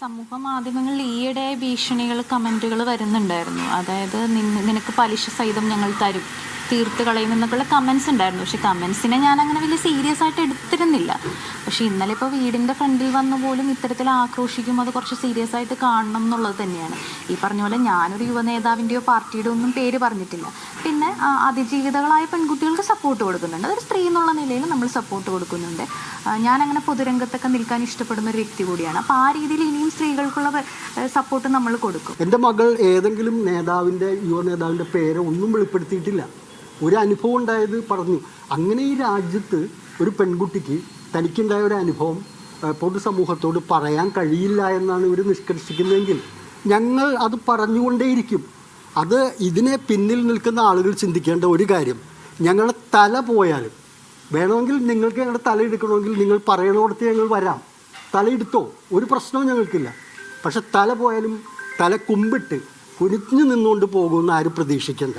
സമൂഹ മാധ്യമങ്ങളിൽ ഈയിടെ ഭീഷണികൾ കമൻറ്റുകൾ വരുന്നുണ്ടായിരുന്നു. അതായത് നിനക്ക് പലിശ സഹിതം ഞങ്ങൾ തരും, തീർത്ത് കളയും എന്നൊക്കെയുള്ള കമൻസ് ഉണ്ടായിരുന്നു. പക്ഷെ കമൻസിനെ ഞാൻ അങ്ങനെ വലിയ സീരിയസ് ആയിട്ട് എടുത്തിരുന്നില്ല. പക്ഷെ ഇന്നലെ ഇപ്പോൾ വീടിൻ്റെ ഫ്രണ്ടിൽ വന്നു പോലും ഇത്തരത്തിൽ ആക്രോശിക്കും, അത് കുറച്ച് സീരിയസ് ആയിട്ട് കാണണം എന്നുള്ളത് തന്നെയാണ്. ഈ പറഞ്ഞ പോലെ ഞാനൊരു യുവ നേതാവിൻ്റെയോ പാർട്ടിയുടെ ഒന്നും പേര് പറഞ്ഞിട്ടില്ല. പിന്നെ അതിജീവിതകളായ പെൺകുട്ടികൾക്ക് സപ്പോർട്ട് കൊടുക്കുന്നുണ്ട്. അതൊരു സ്ത്രീ എന്നുള്ള നിലയിൽ നമ്മൾ സപ്പോർട്ട് കൊടുക്കുന്നുണ്ട്. ഞാനങ്ങനെ പൊതുരംഗത്തൊക്കെ നിൽക്കാൻ ഇഷ്ടപ്പെടുന്ന ഒരു വ്യക്തി കൂടിയാണ്. അപ്പോൾ ആ രീതിയിൽ ഇനിയും സ്ത്രീകൾക്കുള്ള സപ്പോർട്ട് നമ്മൾ കൊടുക്കും. എൻ്റെ മകൾ ഏതെങ്കിലും യുവ നേതാവിൻ്റെ പേര് ഒന്നും വെളിപ്പെടുത്തിയിട്ടില്ല. ഒരു അനുഭവം ഉണ്ടായത് പറഞ്ഞു. അങ്ങനെ ഈ രാജ്യത്ത് ഒരു പെൺകുട്ടിക്ക് തനിക്കുണ്ടായ ഒരു അനുഭവം പൊതുസമൂഹത്തോട് പറയാൻ കഴിയില്ല എന്നാണ് ഇവർ നിഷ്കർഷിക്കുന്നതെങ്കിൽ ഞങ്ങൾ അത് പറഞ്ഞുകൊണ്ടേയിരിക്കും. ഇതിനെ പിന്നിൽ നിൽക്കുന്ന ആളുകൾ ചിന്തിക്കേണ്ട ഒരു കാര്യം, ഞങ്ങളുടെ തല പോയാലും വേണമെങ്കിൽ നിങ്ങൾക്ക് ഞങ്ങളുടെ തല എടുക്കണമെങ്കിൽ നിങ്ങൾ പറയണോടത്ത് ഞങ്ങൾ വരാം, തലയെടുത്തോ, ഒരു പ്രശ്നവും ഞങ്ങൾക്കില്ല. പക്ഷെ തല പോയാലും തല കുമ്പിട്ട് കുനിഞ്ഞു നിന്നുകൊണ്ട് പോകുമെന്ന് ആരും പ്രതീക്ഷിക്കേണ്ട.